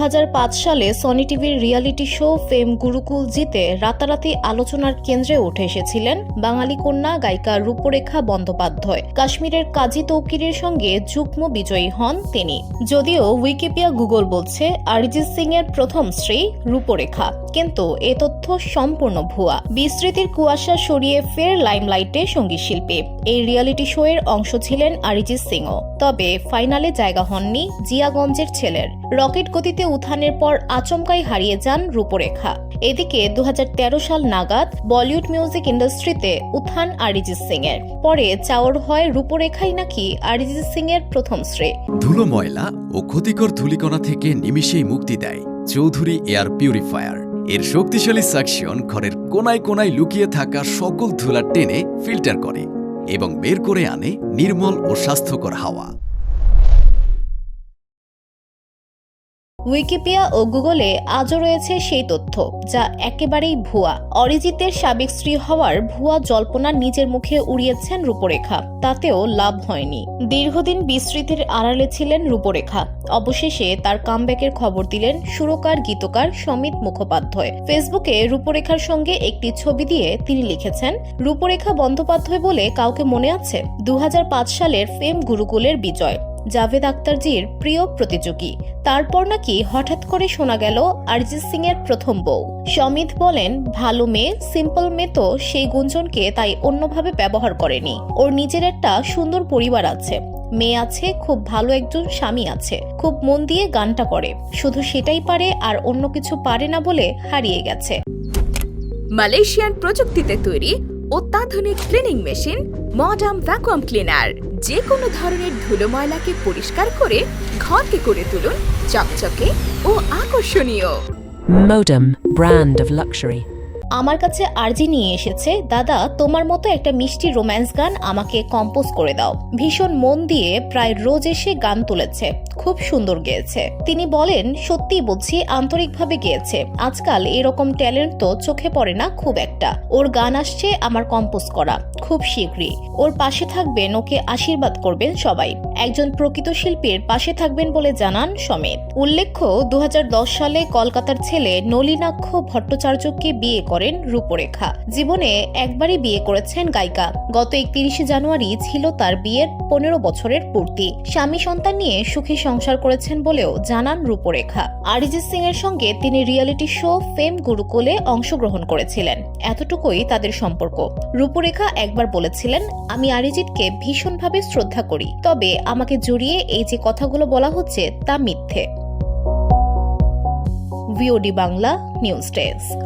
2005 সালে সনি টিভির reality show ফেম গুরুকুল জিতে রাতারাতি আলোচনার কেন্দ্রে উঠে এসেছিলেন বাঙালি কন্যা গায়িকা রূপরেখা বন্দ্যোপাধ্যায়। কাশ্মীরের কাজী তৌকিরের সঙ্গে যুগ্ম বিজয়ী হন তিনি। যদিও উইকিপিডিয়া গুগল বলছে অরিজিৎ সিং এর প্রথম স্ত্রী রূপরেখা, কিন্তু এ তথ্য সম্পূর্ণ ভুয়া। বিস্মৃতির কুয়াশা সরিয়ে ফের লাইমলাইটে সঙ্গীত শিল্পী। এই রিয়ালিটি শো এর অংশ ছিলেন অরিজিৎ সিংও, তবে ফাইনালে জায়গা হননি জিয়াগঞ্জের ছেলের। রকেট গতিতে উত্থানের পর আচমকাই হারিয়ে যান রূপরেখা। এদিকে 2013 সাল নাগাদ বলিউড মিউজিক ইন্ডাস্ট্রিতে উত্থান অরিজিৎ সিং এর। পরে চাওয়ার হয় রূপরেখাই নাকি অরিজিৎ সিং এর প্রথম স্ত্রী। ধুলো, ময়লা ও ক্ষতিকর ধূলিকণা থেকে নিমিষেই মুক্তি দেয় চৌধুরী এয়ার পিউরিফায়ার। এর শক্তিশালী সাকশন ঘরের কোনায় কোনায় লুকিয়ে থাকা সকল ধুলা টেনে ফিল্টার করে এবং বের করে আনে নির্মল ও স্বাস্থ্যকর হাওয়া। উইকিপিডিয়া ও গুগলে আজও রয়েছে সেই তথ্য, যা একেবারেই ভুয়া। অরিজিতের সাবেক স্ত্রী হওয়ার ভুয়া জল্পনা নিজের মুখে উড়িয়েছেন রূপরেখা, তাতেও লাভ হয়নি। দীর্ঘদিন বিস্মৃতির আড়ালে ছিলেন রূপরেখা। অবশেষে তার কামব্যাকের খবর দিলেন সুরকার গীতকার সমিত মুখোপাধ্যায়। ফেসবুকে রূপরেখার সঙ্গে একটি ছবি দিয়ে তিনি লিখেছেন, রূপরেখা বন্দ্যোপাধ্যায় বলে কাউকে মনে আছে? 2005 সালের ফেম গুরুকুলের বিজয়, জাভেদ আখতারজির প্রিয় প্রতিযোগী। তারপর নাকি হঠাৎ করে শোনা গেল অরিজিৎ সিং এর প্রথম বউ। সমিত বলেন, ভালো মেয়ে, সিম্পল মেয়ে তো সেই গুঞ্জনকে তাই অন্যভাবে ব্যবহার করেনি। ওর নিজের একটা সুন্দর পরিবার আছে, মেয়ে আছে, খুব ভালো একজন স্বামী আছে, খুব মন দিয়ে গানটা করে, শুধু সেটাই পারে আর অন্য কিছু পারে না বলে হারিয়ে গেছে। মালয়েশিয়ান প্রযুক্তিতে তৈরি অত্যাধুনিক cleaning machine modern vacuum cleaner যে কোনো ধরনের ধুলো ময়লাকে পরিষ্কার করে ঘরকে করে তুলুন চকচকে ও আকর্ষণীয়। Modem, brand of luxury. আমার কাছে আরজি নিয়ে এসেছে, দাদা তোমার মতো একটা মিষ্টি রোম্যান্স গান আমাকে কম্পোজ করে দাও। ভীষণ মন দিয়ে প্রায় রোজ এসে গান তুলেছে, খুব সুন্দর গেয়েছে। তিনি বলেন, সত্যি বলছি, আন্তরিকভাবে গেয়েছে। আজকাল এরকম ট্যালেন্ট তো চোখে পড়ে না খুব একটা। ওর গান আসছে আমার কম্পোজ করা, খুব শীঘ্রই। ওর পাশে থাকবেন, ওকে আশীর্বাদ করবেন সবাই। একজন প্রকৃত শিল্পীর পাশে থাকবেন বলে জানান সমেত। উল্লেখ্য, 2010 সালে কলকাতার ছেলে নলিনাক্ষ ভট্টাচার্যকে বিয়ে করেন রূপরেখা। জীবনে একবারই বিয়ে করেছেন গায়িকা। গত 31 জানুয়ারি ছিল তার বিয়ের 15 বছরের পূর্তি। স্বামী সন্তান নিয়ে সুখী সংসার করেছেন বলেও জানান রূপরেখা। অরিজিৎ সিং এর সঙ্গে তিনি রিয়ালিটি শো ফেম গুরুকুলে অংশগ্রহণ করেছিলেন, এতটুকুই তাদের সম্পর্ক। রূপরেখা একবার বলেছিলেন, আমি অরিজিৎকে ভীষণভাবে শ্রদ্ধা করি, তবে আমাকে জড়িয়ে এই যে কথাগুলো বলা হচ্ছে তা মিথ্যে। VOD Bangla news desk.